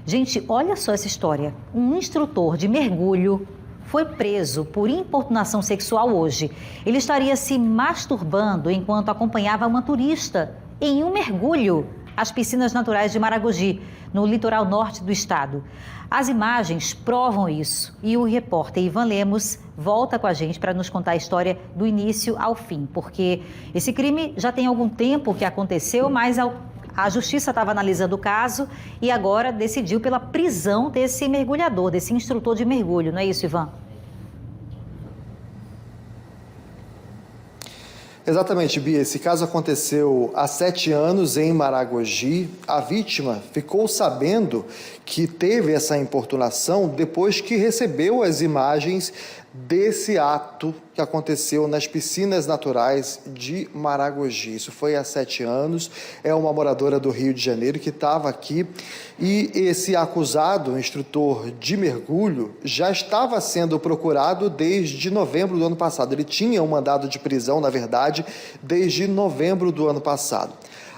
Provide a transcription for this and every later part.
Gente, olha só essa história. Um instrutor de mergulho foi preso por importunação sexual hoje. Ele estaria se masturbando enquanto acompanhava uma turista em um mergulho às piscinas naturais de Maragogi, no litoral norte do estado. As imagens provam isso e o repórter Ivan Lemos volta com a gente para nos contar a história do início ao fim, porque esse crime já tem algum tempo que aconteceu, mas a justiça estava analisando o caso e agora decidiu pela prisão desse mergulhador, desse instrutor de mergulho. Não é isso, Ivan? Exatamente, Bia. Esse caso aconteceu há 7 anos em Maragogi. A vítima ficou sabendo que teve essa importunação depois que recebeu as imagens desse ato que aconteceu nas piscinas naturais de Maragogi. Isso foi há 7 anos, é uma moradora do Rio de Janeiro que estava aqui e esse acusado, um instrutor de mergulho, já estava sendo procurado desde novembro do ano passado. Ele tinha um mandado de prisão, na verdade, desde novembro do ano passado.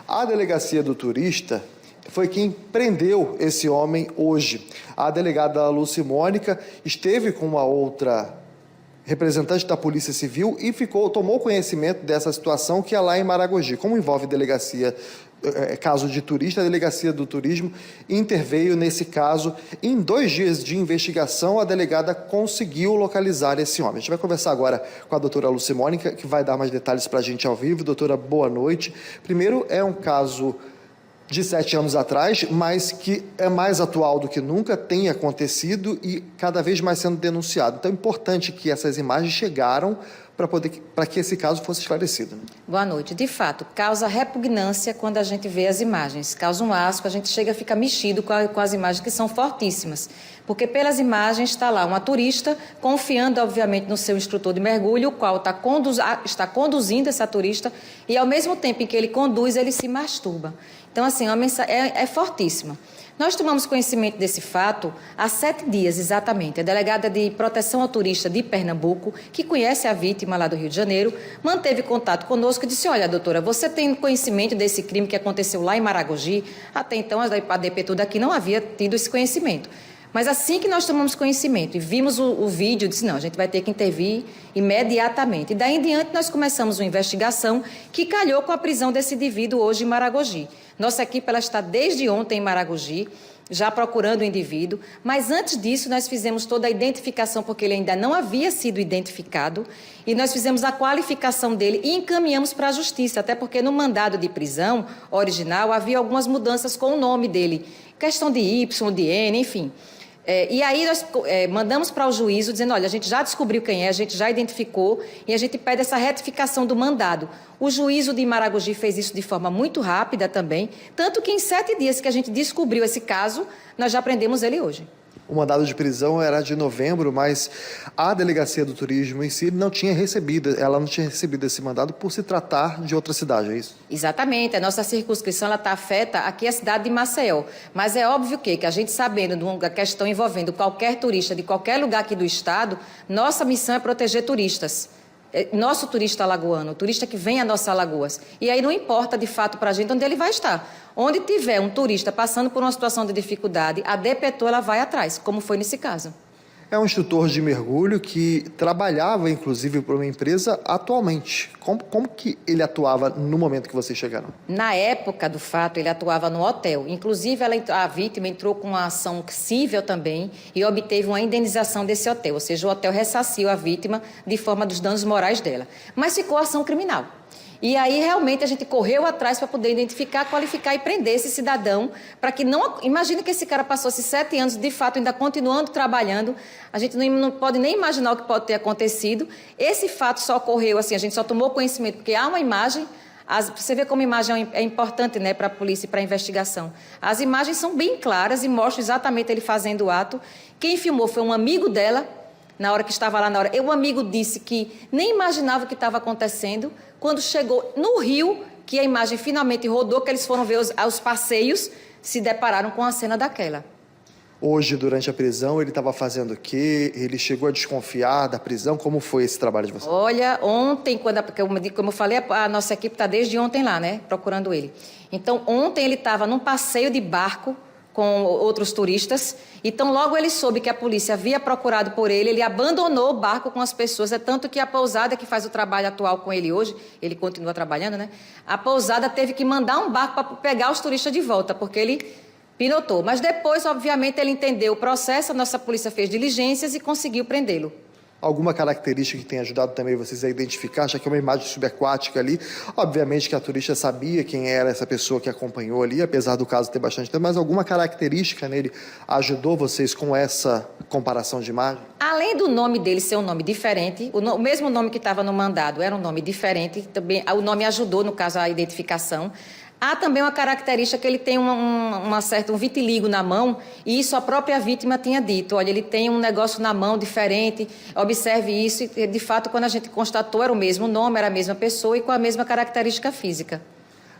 A delegacia do turista foi quem prendeu esse homem hoje. A delegada Lúcia Mônica esteve com uma outra representante da Polícia Civil e tomou conhecimento dessa situação que é lá em Maragogi. Como envolve caso de turista, a Delegacia do Turismo interveio nesse caso. Em 2 dias de investigação, a delegada conseguiu localizar esse homem. A gente vai conversar agora com a doutora Lúcia Mônica, que vai dar mais detalhes para a gente ao vivo. Doutora, boa noite. Primeiro, é um caso de 7 anos atrás, mas que é mais atual do que nunca, tem acontecido e cada vez mais sendo denunciado. Então é importante que essas imagens chegaram para que esse caso fosse esclarecido. Boa noite. De fato, causa repugnância quando a gente vê as imagens, causa um asco, a gente chega a ficar mexido com as imagens que são fortíssimas. Porque pelas imagens está lá uma turista confiando, obviamente, no seu instrutor de mergulho, o qual está conduzindo essa turista e, ao mesmo tempo em que ele conduz, ele se masturba. Então, assim, é fortíssima. Nós tomamos conhecimento desse fato há 7 dias, exatamente. A delegada de proteção ao turista de Pernambuco, que conhece a vítima lá do Rio de Janeiro, manteve contato conosco e disse: olha, doutora, você tem conhecimento desse crime que aconteceu lá em Maragogi? Até então, a DP toda aqui não havia tido esse conhecimento. Mas assim que nós tomamos conhecimento e vimos o vídeo, disse: não, a gente vai ter que intervir imediatamente. E daí em diante nós começamos uma investigação que calhou com a prisão desse indivíduo hoje em Maragogi. Nossa equipe ela está desde ontem em Maragogi, já procurando o indivíduo, mas antes disso nós fizemos toda a identificação, porque ele ainda não havia sido identificado, e nós fizemos a qualificação dele e encaminhamos para a justiça, até porque no mandado de prisão original havia algumas mudanças com o nome dele, questão de Y, de N, enfim. E aí nós mandamos para o juízo dizendo: olha, a gente já descobriu quem é, a gente já identificou e a gente pede essa retificação do mandado. O juízo de Maragogi fez isso de forma muito rápida também, tanto que em 7 dias que a gente descobriu esse caso, nós já prendemos ele hoje. O mandado de prisão era de novembro, mas a Delegacia do Turismo em si ela não tinha recebido esse mandado por se tratar de outra cidade, é isso? Exatamente, a nossa circunscrição está afeta aqui a cidade de Maceió, mas é óbvio que a gente sabendo de uma questão envolvendo qualquer turista de qualquer lugar aqui do estado, nossa missão é proteger turistas. Nosso turista alagoano, o turista que vem a nossas Alagoas. E aí não importa de fato para a gente onde ele vai estar. Onde tiver um turista passando por uma situação de dificuldade, a DPTU ela vai atrás, como foi nesse caso. É um instrutor de mergulho que trabalhava, inclusive, para uma empresa atualmente. Como que ele atuava no momento que vocês chegaram? Na época do fato, ele atuava no hotel. Inclusive, a vítima entrou com uma ação cível também e obteve uma indenização desse hotel. Ou seja, o hotel ressarciu a vítima de forma dos danos morais dela. Mas ficou ação criminal. E aí, realmente, a gente correu atrás para poder identificar, qualificar e prender esse cidadão, para que não... Imagine que esse cara passou 7 anos, de fato, ainda continuando trabalhando. A gente não pode nem imaginar o que pode ter acontecido. Esse fato só ocorreu, assim, a gente só tomou conhecimento, porque há uma imagem... Você vê como a imagem é importante, né, para a polícia e para a investigação. As imagens são bem claras e mostram exatamente ele fazendo o ato. Quem filmou foi um amigo dela, na hora que estava lá na hora. O amigo disse que nem imaginava o que estava acontecendo. Quando chegou no Rio, que a imagem finalmente rodou, que eles foram ver os passeios, se depararam com a cena daquela. Hoje, durante a prisão, ele estava fazendo o quê? Ele chegou a desconfiar da prisão? Como foi esse trabalho de vocês? Olha, ontem, como eu falei, a nossa equipe está desde ontem lá, né, procurando ele. Então, ontem ele estava num passeio de barco com outros turistas. Então, logo ele soube que a polícia havia procurado por ele, ele abandonou o barco com as pessoas. É tanto que a pousada que faz o trabalho atual com ele hoje, ele continua trabalhando, né? A pousada teve que mandar um barco para pegar os turistas de volta, porque ele pilotou. Mas depois, obviamente, ele entendeu o processo, a nossa polícia fez diligências e conseguiu prendê-lo. Alguma característica que tenha ajudado também vocês a identificar, já que é uma imagem subaquática ali? Obviamente que a turista sabia quem era essa pessoa que acompanhou ali, apesar do caso ter bastante tempo, mas alguma característica nele ajudou vocês com essa comparação de imagem? Além do nome dele ser um nome diferente, o mesmo nome que estava no mandado era um nome diferente, também o nome ajudou, no caso, a identificação. Há também uma característica que ele tem um vitiligo na mão, e isso a própria vítima tinha dito. Olha, ele tem um negócio na mão diferente, observe isso. E, de fato, quando a gente constatou, era o mesmo nome, era a mesma pessoa e com a mesma característica física.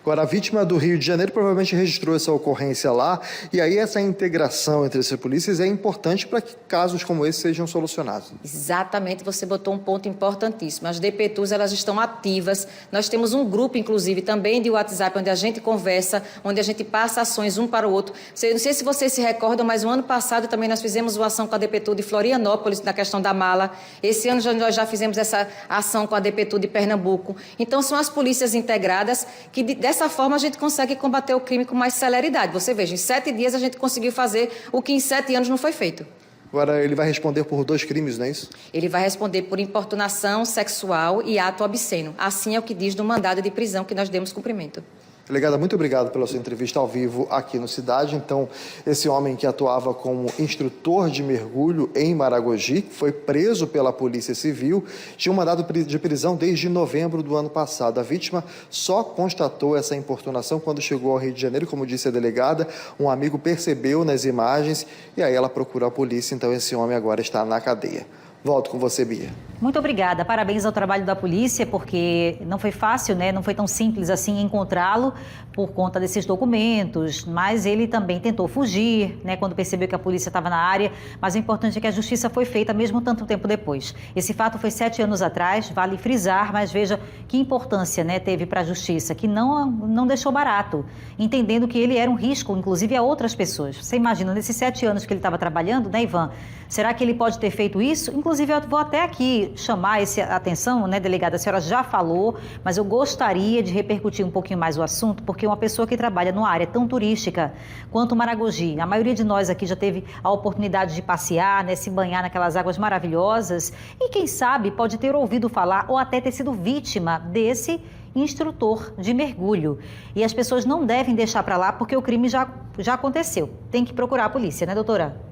Agora, a vítima do Rio de Janeiro provavelmente registrou essa ocorrência lá, e aí essa integração entre essas polícias é importante para que casos como esse sejam solucionados. Exatamente, você botou um ponto importantíssimo. As DPTUs, elas estão ativas. Nós temos um grupo, inclusive, também de WhatsApp, onde a gente conversa, onde a gente passa ações um para o outro. Não sei se vocês se recordam, mas o ano passado também nós fizemos uma ação com a DPTU de Florianópolis, na questão da mala. Esse ano nós já fizemos essa ação com a DPTU de Pernambuco. Então, são as polícias integradas que, dessa forma, a gente consegue combater o crime com mais celeridade. Você veja, em 7 dias a gente conseguiu fazer o que em 7 anos não foi feito. Agora, ele vai responder por 2 crimes, não é isso? Ele vai responder por importunação sexual e ato obsceno. Assim é o que diz no mandado de prisão que nós demos cumprimento. Delegada, muito obrigado pela sua entrevista ao vivo aqui no Cidade. Então, esse homem que atuava como instrutor de mergulho em Maragogi, que foi preso pela Polícia Civil, tinha um mandado de prisão desde novembro do ano passado. A vítima só constatou essa importunação quando chegou ao Rio de Janeiro, como disse a delegada. Um amigo percebeu nas imagens e aí ela procurou a polícia. Então, esse homem agora está na cadeia. Volto com você, Bia. Muito obrigada. Parabéns ao trabalho da polícia, porque não foi fácil, né? Não foi tão simples assim encontrá-lo por conta desses documentos, mas ele também tentou fugir, né? Quando percebeu que a polícia estava na área, mas o importante é que a justiça foi feita mesmo tanto tempo depois. Esse fato foi 7 anos atrás, vale frisar, mas veja que importância, né, teve para a justiça, que não deixou barato, entendendo que ele era um risco, inclusive a outras pessoas. Você imagina, nesses 7 anos que ele estava trabalhando, né, Ivan? Será que ele pode ter feito isso? Inclusive, eu vou até aqui chamar a atenção, né, delegada? A senhora já falou, mas eu gostaria de repercutir um pouquinho mais o assunto, porque uma pessoa que trabalha numa área tão turística quanto Maragogi, a maioria de nós aqui já teve a oportunidade de passear, né, se banhar naquelas águas maravilhosas e, quem sabe, pode ter ouvido falar ou até ter sido vítima desse instrutor de mergulho. E as pessoas não devem deixar para lá porque o crime já aconteceu. Tem que procurar a polícia, né, doutora?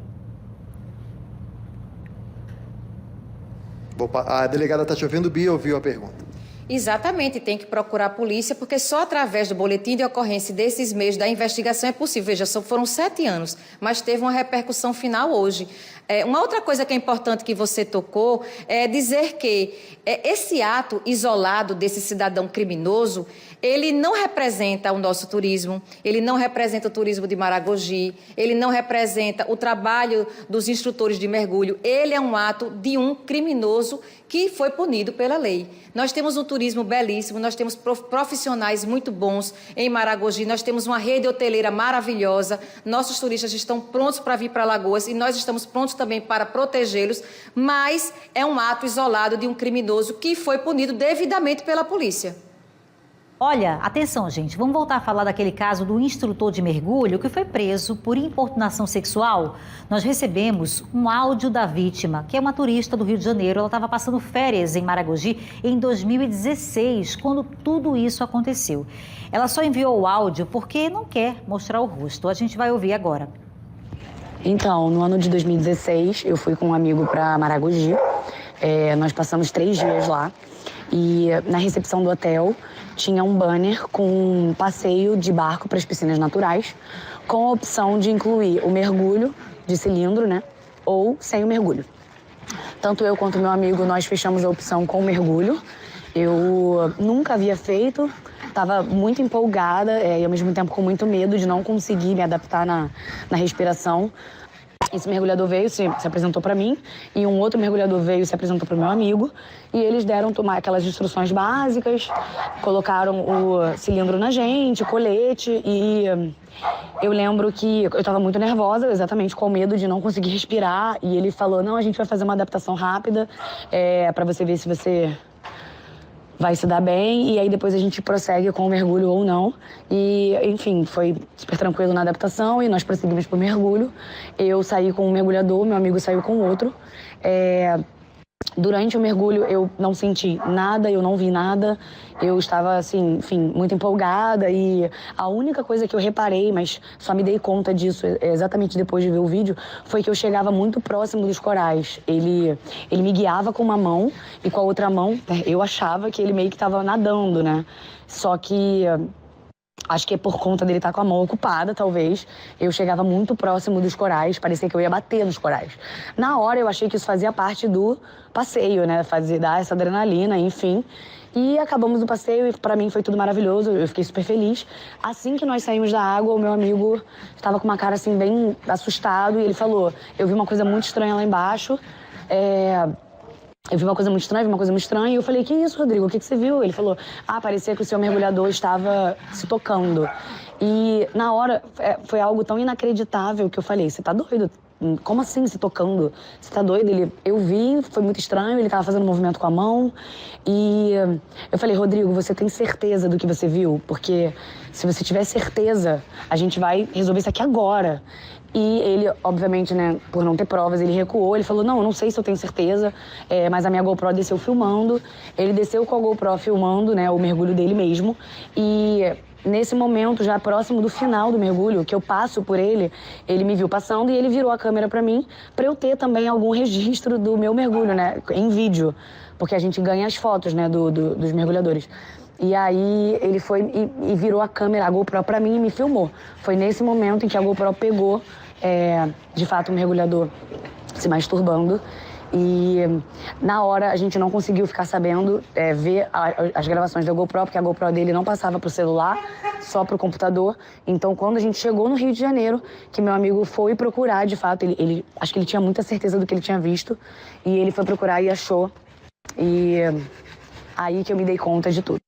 A delegada está te ouvindo, Bia, ouviu a pergunta. Exatamente, tem que procurar a polícia, porque só através do boletim de ocorrência desses meios da investigação é possível. Veja, foram 7 anos, mas teve uma repercussão final hoje. Uma outra coisa que é importante que você tocou é dizer que esse ato isolado desse cidadão criminoso, ele não representa o nosso turismo, ele não representa o turismo de Maragogi, ele não representa o trabalho dos instrutores de mergulho, ele é um ato de um criminoso que foi punido pela lei. Nós temos um turismo belíssimo, nós temos profissionais muito bons em Maragogi, nós temos uma rede hoteleira maravilhosa, nossos turistas estão prontos para vir para Alagoas e nós estamos prontos também para protegê-los, mas é um ato isolado de um criminoso que foi punido devidamente pela polícia. Olha, atenção, gente, vamos voltar a falar daquele caso do instrutor de mergulho que foi preso por importunação sexual. Nós recebemos um áudio da vítima, que é uma turista do Rio de Janeiro. Ela estava passando férias em Maragogi em 2016, quando tudo isso aconteceu. Ela só enviou o áudio porque não quer mostrar o rosto. A gente vai ouvir agora. Então, no ano de 2016, eu fui com um amigo para Maragogi. Nós passamos 3 dias lá e na recepção do hotel tinha um banner com um passeio de barco para as piscinas naturais, com a opção de incluir o mergulho de cilindro, né, ou sem o mergulho. Tanto eu quanto meu amigo, nós fechamos a opção com o mergulho. Eu nunca havia feito, estava muito empolgada e ao mesmo tempo com muito medo de não conseguir me adaptar na respiração. Esse mergulhador veio, se apresentou para mim, e um outro mergulhador veio e se apresentou para o meu amigo, e eles deram tomar aquelas instruções básicas, colocaram o cilindro na gente, colete, e eu lembro que eu estava muito nervosa, exatamente com medo de não conseguir respirar, e ele falou, não, a gente vai fazer uma adaptação rápida, para você ver se você vai se dar bem, e aí depois a gente prossegue com o mergulho ou não. E, enfim, foi super tranquilo na adaptação e nós prosseguimos pro mergulho. Eu saí com um mergulhador, meu amigo saiu com outro. Durante o mergulho eu não senti nada, eu não vi nada. Eu estava, assim, enfim, muito empolgada e a única coisa que eu reparei, mas só me dei conta disso exatamente depois de ver o vídeo, foi que eu chegava muito próximo dos corais. Ele me guiava com uma mão e com a outra mão eu achava que ele meio que estava nadando, né? Só que acho que é por conta dele estar com a mão ocupada, talvez. Eu chegava muito próximo dos corais, parecia que eu ia bater nos corais. Na hora eu achei que isso fazia parte do passeio, né? Dar essa adrenalina, enfim. E acabamos o passeio e pra mim foi tudo maravilhoso, eu fiquei super feliz. Assim que nós saímos da água, o meu amigo estava com uma cara assim bem assustado e ele falou, eu vi uma coisa muito estranha lá embaixo, eu vi uma coisa muito estranha, e eu falei, que isso, Rodrigo, o que você viu? Ele falou, parecia que o seu mergulhador estava se tocando. E na hora, foi algo tão inacreditável que eu falei, você tá doido? Como assim se tocando? Você tá doido? Eu vi, foi muito estranho, ele tava fazendo um movimento com a mão. E eu falei, Rodrigo, você tem certeza do que você viu? Porque se você tiver certeza, a gente vai resolver isso aqui agora. E ele, obviamente, né, por não ter provas, ele recuou. Ele falou, não, eu não sei se eu tenho certeza, mas a minha GoPro desceu filmando. Ele desceu com a GoPro filmando, né, o mergulho dele mesmo. E nesse momento, já próximo do final do mergulho, que eu passo por ele, ele me viu passando e ele virou a câmera pra mim, pra eu ter também algum registro do meu mergulho, né, em vídeo. Porque a gente ganha as fotos, né, dos mergulhadores. E aí ele foi e virou a câmera, a GoPro pra mim e me filmou. Foi nesse momento em que a GoPro pegou, de fato, o mergulhador se masturbando. E na hora a gente não conseguiu ficar sabendo, ver as gravações da GoPro, porque a GoPro dele não passava pro celular, só pro computador. Então quando a gente chegou no Rio de Janeiro, que meu amigo foi procurar, de fato, ele acho que ele tinha muita certeza do que ele tinha visto, e ele foi procurar e achou. E aí que eu me dei conta de tudo.